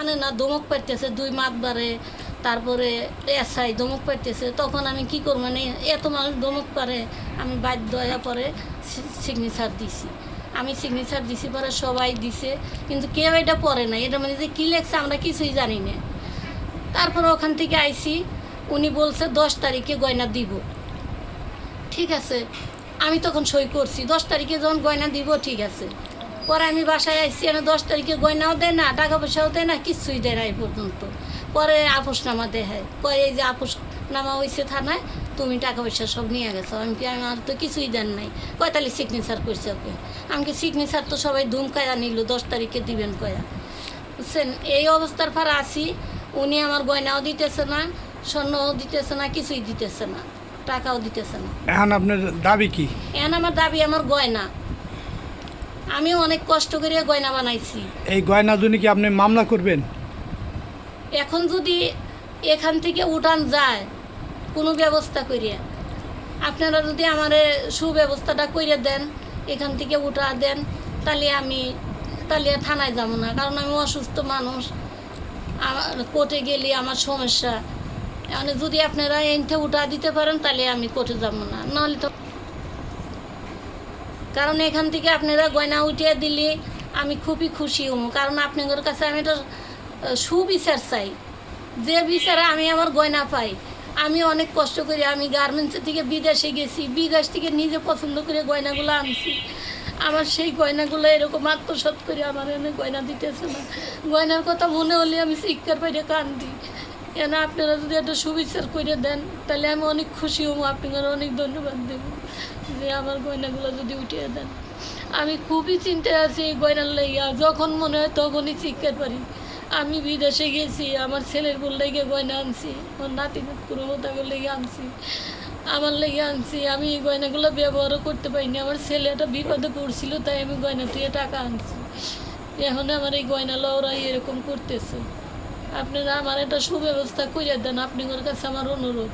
মানে না, ধমক পাইতেছে 2 মাতবারে, তারপরে এসআই ধমক পাইতেছে। তখন আমি কি করবো, মানে এত মানুষ ধমক পারে, আমি বাধ্য হয়ে পরে সিগনেচার দিছি। আমি সিগনেচার দিছি, পরে সবাই দিছে, কিন্তু কেউ এটা পড়ে না। এটা মানে যে কী লেখছে আমরা কিছুই জানি না। তারপর ওখান থেকে আইসি, উনি বলছে 10 তারিখে গয়না দিব। ঠিক আছে, আমি তখন সই করছি 10 তারিখে যখন গয়না দিব, ঠিক আছে। পরে আমি বাসায় আইসি, আমি 10 তারিখে গয়নাও দেয় না, টাকা পয়সাও দেয় না, কিচ্ছুই দেয় না এই পর্যন্ত। পরে আপোসনামা দেখায়, কয় এই যে আপোসনামা হয়েছে থানায়, তুমি টাকা পয়সা সব নিয়ে গেছো। আমি কি, আমার তো কিছুই দেন নাই। কয় তাহলে সিগনেচার করছে ওকে। আমাকে সিগনেচার তো সবাই ধুমকায়া নিল, 10 তারিখে দিবেন কয়া, বুঝছেন। এই অবস্থার পর আসি, উনি আমার গয়নাও দিতেছে না, স্বর্ণও দিতেছে না, কিছুই দিতেছে না, টাকাও দিতেছে না। এখন আপনার দাবি কি? এখন আমার দাবি আমার গয়না। আমি অনেক কষ্ট করে গয়না বানাইছি। এই গয়না জন্য কি আপনি মামলা করবেন? এখন যদি এখান থেকে উঠান যায় কোনো ব্যবস্থা করিয়া, আপনারা যদি আমার সুব্যবস্থাটা করে দেন, এখান থেকে উঠা দেন, তাহলে আর থানায় যাবো না। কারণ আমি অসুস্থ মানুষ, আমার কোর্টে গেলে আমার সমস্যা। মানে যদি আপনারা এনতে উঠা দিতে পারেন, তাহলে আমি কোর্টে যাবো না, নাহলে তো। কারণ এখান থেকে আপনারা গয়না উঠিয়ে দিলে আমি খুবই খুশি হব। কারণ আপনাদের কাছে আমি একটা সুবিচার চাই, যে বিচারে আমি আমার গয়না পাই। আমি অনেক কষ্ট করি, আমি গার্মেন্টসের থেকে বিদেশে গেছি, বিদেশ থেকে নিজে পছন্দ করে গয়নাগুলো আনছি। আমার সেই গয়নাগুলো এরকম আত্মসাৎ করে আমার এনে গয়না দিতেছে না। গয়নার কথা মনে হলে আমি চিৎকার পাইরে কান্দি। কেন আপনারা যদি একটা সুবিচার করে দেন, তাহলে আমি অনেক খুশি হব, আপনারা অনেক ধন্যবাদ দেব যে আমার গয়নাগুলো যদি উঠিয়ে দেন। আমি খুবই চিন্তায় আছি এই গয়নার লাইয়া, যখন মনে হয় তখনই চিৎকার পারি। আমি বিদেশে গেছি, আমার ছেলের বোন লেগে গয়না আনছি, আমার নাতি কোনো তাকে লেগে আনছি, আমার লেগে আনছি। আমি এই গয়নাগুলো ব্যবহারও করতে পারিনি। আমার ছেলেটা বিপদে পড়ছিল, তাই আমি গয়না থেকে টাকা আনছি। এখন আমার এই গয়না লওরাই এরকম করতেছে। আপনারা আমার একটা সুব্যবস্থা করে দেন, আপনাদের কাছে আমার অনুরোধ।